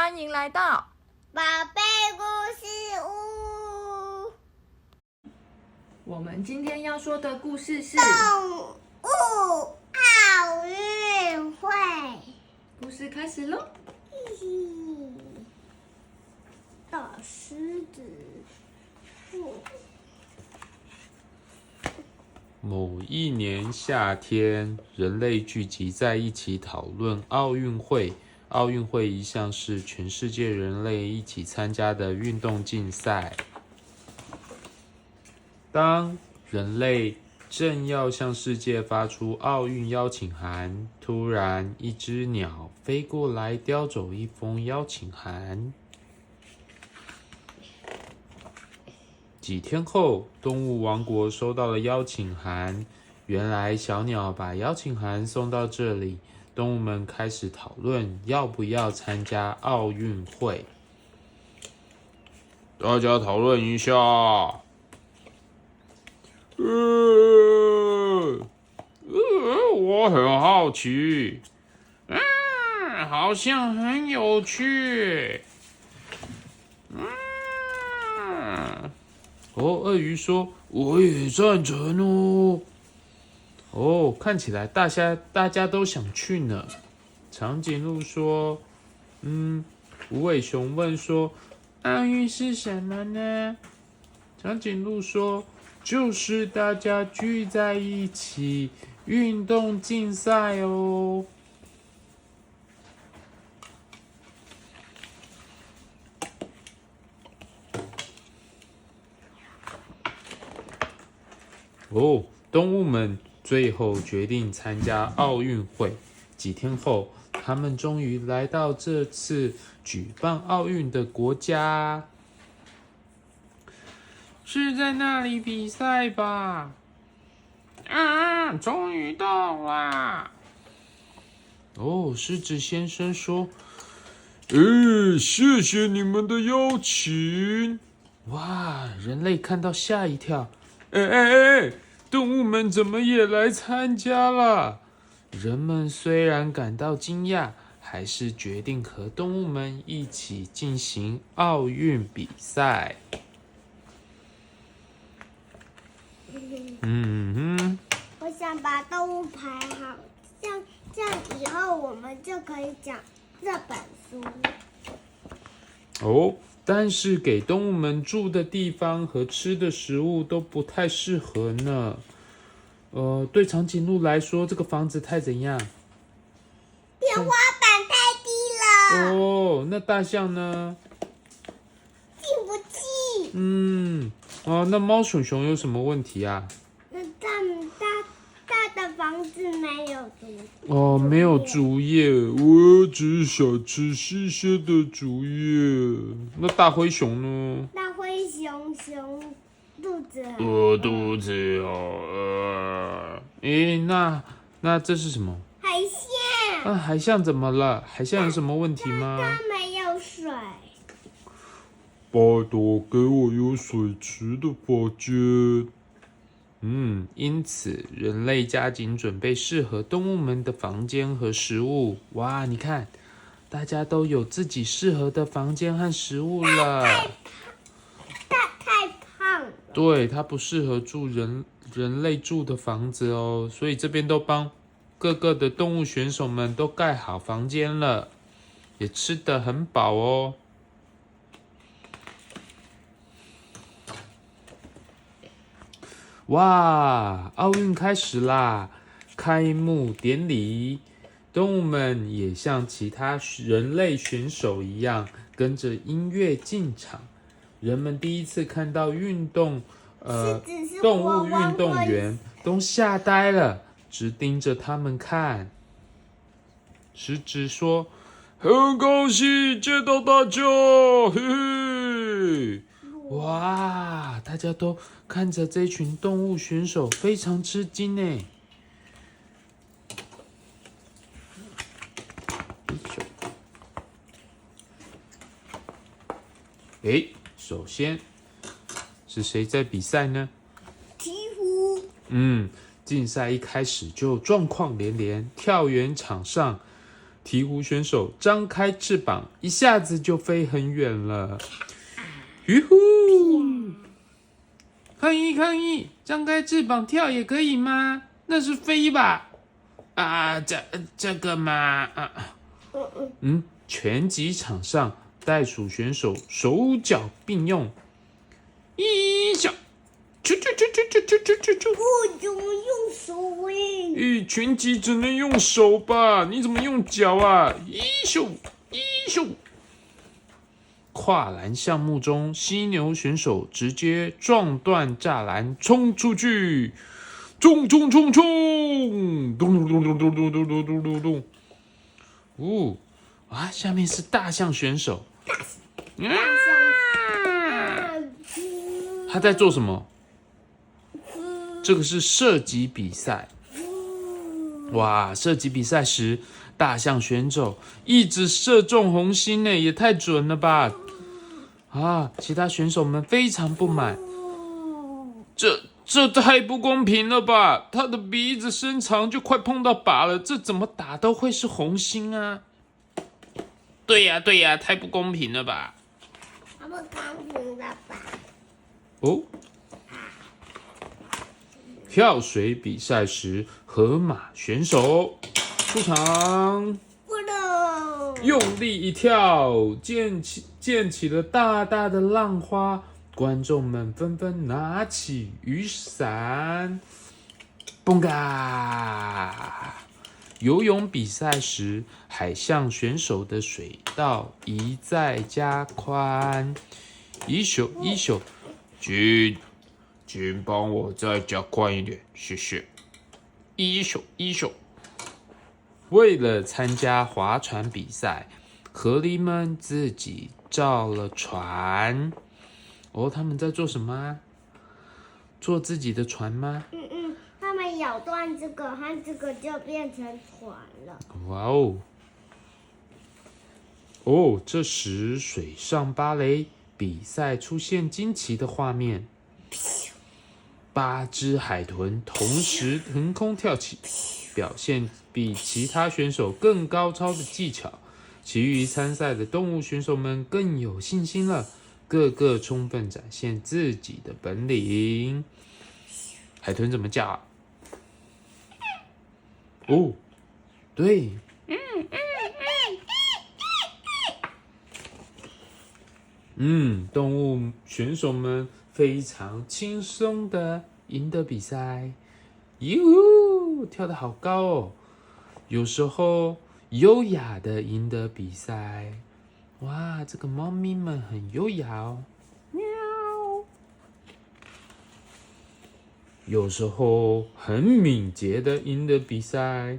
欢迎来到宝贝故事屋。我们今天要说的故事是动物奥运会。故事开始喽。大狮子。某一年夏天，人类聚集在一起讨论奥运会。奥运会一向是全世界人类一起参加的运动竞赛。当人类正要向世界发出奥运邀请函，突然一只鸟飞过来，叼走一封邀请函。几天后，动物王国收到了邀请函。原来小鸟把邀请函送到这里，动物们开始讨论要不要参加奥运会。大家讨论一下。我很好奇。好像很有趣。鳄鱼说：“我也赞成哦。”看起来大家都想去呢。长颈鹿说：“无尾熊问说，奥运是什么呢？”长颈鹿说：“就是大家聚在一起运动竞赛哦。”动物们最后决定参加奥运会。几天后，他们终于来到这次举办奥运的国家。是在那里比赛吧？终于到啦！狮子先生说：“谢谢你们的邀请。”哇，人类看到吓一跳。动物们怎么也来参加了？人们虽然感到惊讶，还是决定和动物们一起进行奥运比赛。我想把动物排好，这样以后我们就可以讲这本书。但是给动物们住的地方和吃的食物都不太适合呢。对长颈鹿来说，这个房子太怎样？天花板太低了。那大象呢？进不去。那猫熊熊有什么问题啊？大的房子没有竹。没有竹叶，我只想吃新鲜的竹叶。那大灰熊呢？大灰熊肚子很我肚子那这是什么？海象。海象怎么了？海象有什么问题吗？它没有水。拜托，给我有水池的房间。因此人类加紧准备适合动物们的房间和食物。哇，你看，大家都有自己适合的房间和食物了。太胖了。对，它不适合住人类住的房子哦，所以这边都帮各个的动物选手们都盖好房间了，也吃得很饱哦。哇，奥运开始啦！开幕典礼，动物们也像其他人类选手一样，跟着音乐进场。人们第一次看到动物运动员，都吓呆了，直盯着他们看。狮子说：“很高兴见到大家，嘿嘿！”哇，大家都看着这群动物选手，非常吃惊呢。首先是谁在比赛呢？鹈鹕。竞赛一开始就状况连连，跳远场上鹈鹕选手张开翅膀，一下子就飞很远了。吁呼！抗议抗议！张开翅膀跳也可以吗？那是飞吧？啊，这个嘛，拳击场上，袋鼠选手手脚并用，一小，啾，我怎么用手诶？拳击只能用手吧？你怎么用脚啊？一咻。跨栏项目中，犀牛选手直接撞断栅栏，冲出去，冲！咚！下面是大象选手。他在做什么？这个是射击比赛。哇！射击比赛时，大象选手一直射中红心呢，也太准了吧！其他选手们非常不满，这太不公平了吧！他的鼻子伸长就快碰到靶了，这怎么打都会是红心啊！对呀，太不公平了吧！他们公平了吧？跳水比赛时，河马选手出场。用力一跳，溅起了大大的浪花，观众们纷纷拿起雨伞，蹦嘎！游泳比赛时，海象选手的水道一再加宽，一宿，请帮我再加宽一点，谢谢。一宿。为了参加划船比赛，河狸们自己造了船。他们在做什么啊？做自己的船吗？他们咬断这个，和这个就变成船了。哇这时水上芭蕾比赛出现惊奇的画面，8只海豚同时腾空跳起，表现比其他选手更高超的技巧。其余参赛的动物选手们更有信心了，个个充分展现自己的本领。海豚怎么叫啊？对，动物选手们非常轻松的赢得比赛，跳得好高哦！有时候优雅的赢得比赛，哇，这个猫咪们很优雅哦，喵！有时候很敏捷的赢得比赛，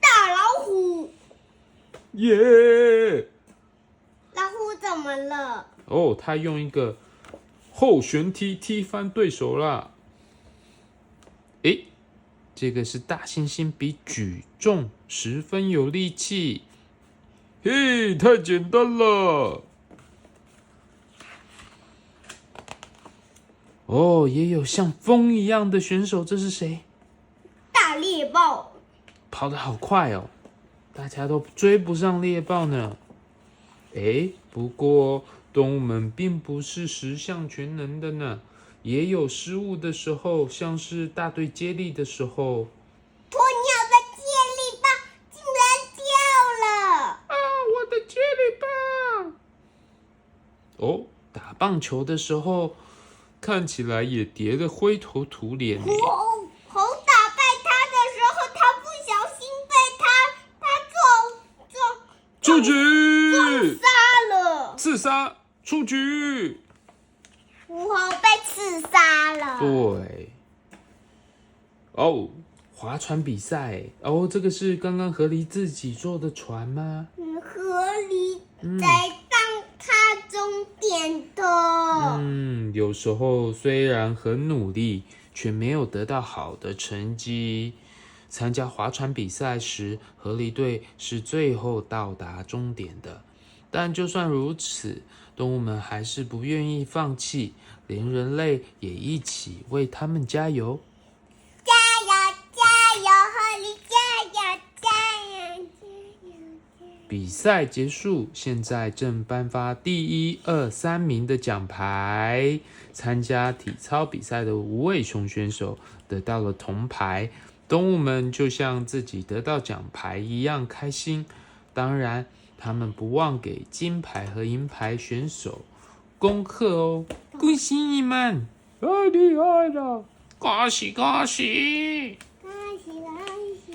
大老虎，耶！老虎怎么了？他用一个后旋踢踢翻对手啦。这个是大猩猩比举重十分有力气。太简单了。也有像风一样的选手，这是谁？大猎豹，跑得好快哦，大家都追不上猎豹呢。不过动物们并不是十项全能的呢，也有失误的时候，像是大队接力的时候。鸵鸟的接力棒竟然掉了！我的接力棒！打棒球的时候，看起来也跌得灰头土脸。猴打败他的时候，他不小心被他出局，撞杀了，刺杀出局。狐猴被刺杀了。对。划船比赛。这个是刚刚河狸自己做的船吗？河狸在当他终点的。有时候虽然很努力，却没有得到好的成绩。参加划船比赛时，河狸队是最后到达终点的。但就算如此，动物们还是不愿意放弃，连人类也一起为他们加油。加油，河狸，加油！比赛结束，现在正颁发第1、2、3名的奖牌。参加体操比赛的无尾熊选手得到了铜牌，动物们就像自己得到奖牌一样开心。当然，他们不忘给金牌和银牌选手恭贺哦！恭喜你们，太厉害了！恭喜恭喜！恭喜恭喜！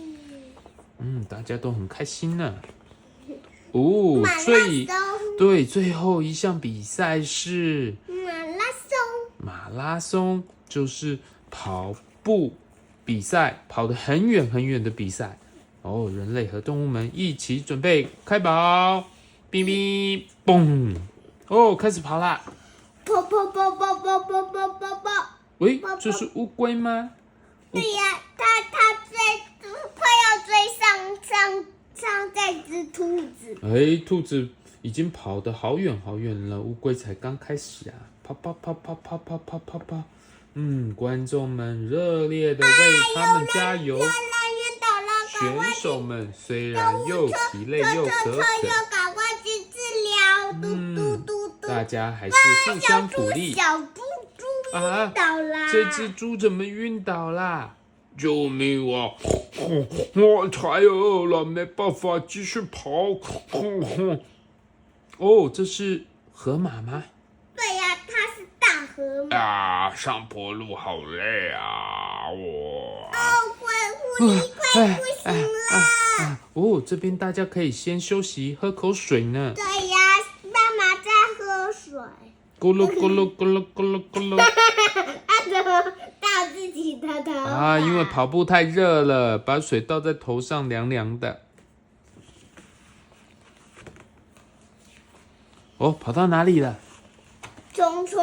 大家都很开心呢。最后一项比赛是马拉松，就是跑步比赛，跑得很远很远的比赛。人类和动物们一起准备开跑，哔哔嘣！开始跑啦！跑！喂，这是乌龟吗？对呀，它快要追上这只兔子。兔子已经跑得好远好远了，乌龟才刚开始啊！跑！观众们热烈的为他们加油。选手们虽然又疲累又渴，赶快去治疗。大家还是互相鼓励。小猪晕倒啦！这只猪怎么晕倒啦？救命啊！我太饿了，没办法继续跑。这是河马吗？对呀，它是大河马。上坡路好累啊！快不行了。这边大家可以先休息，喝口水呢。对呀，妈妈在喝水。咕噜咕噜咕噜咕噜咕噜。他怎么倒自己的头发？因为跑步太热了，把水倒在头上，凉凉的。跑到哪里了？冲！跑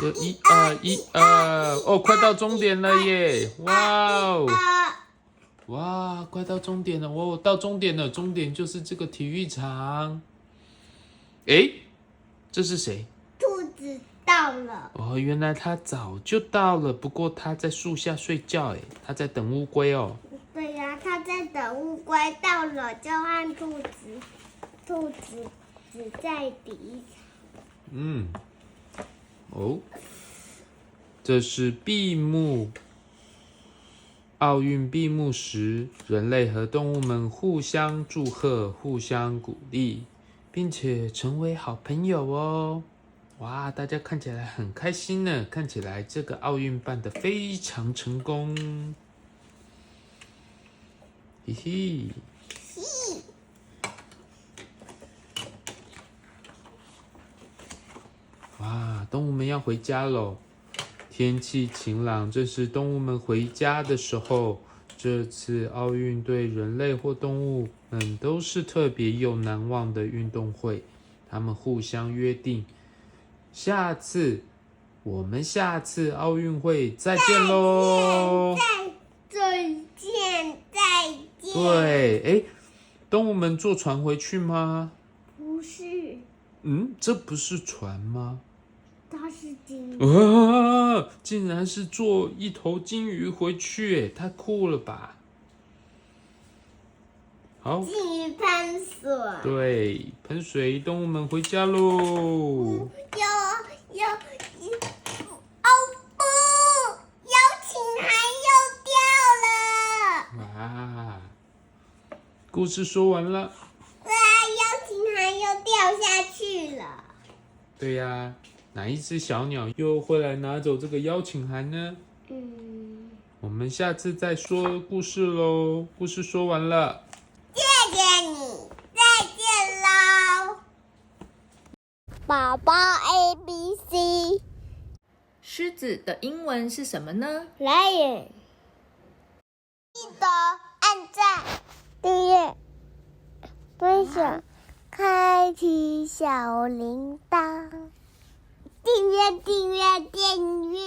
！1、2！快到终点了耶！哇，快到终点了！到终点了，终点就是这个体育场。这是谁？兔子到了。原来他早就到了，不过他在树下睡觉，他在等乌龟哦。对呀，他在等乌龟到了，就和兔子只在比一场。这是奥运闭幕时，人类和动物们互相祝贺、互相鼓励，并且成为好朋友哦。哇，大家看起来很开心呢，看起来这个奥运办得非常成功。嘿嘿。哇，动物们要回家喽。天气晴朗，正是动物们回家的时候。这次奥运对人类或动物们都是特别又难忘的运动会。他们互相约定，我们下次奥运会再见喽！再见！对，动物们坐船回去吗？不是。这不是船吗？它是金鱼。竟然是坐一头金鱼回去，太酷了吧！好，金鱼喷水。对，喷水，动物们回家喽。邀请函又掉了。哇，故事说完了。邀请函又掉下去了。对呀，哪一只小鸟又会来拿走这个邀请函呢？我们下次再说故事喽。故事说完了。谢谢你，再见喽。宝宝 ABC。狮子的英文是什么呢？ Lion。记得按赞、订阅、分享、开启小铃铛。订阅。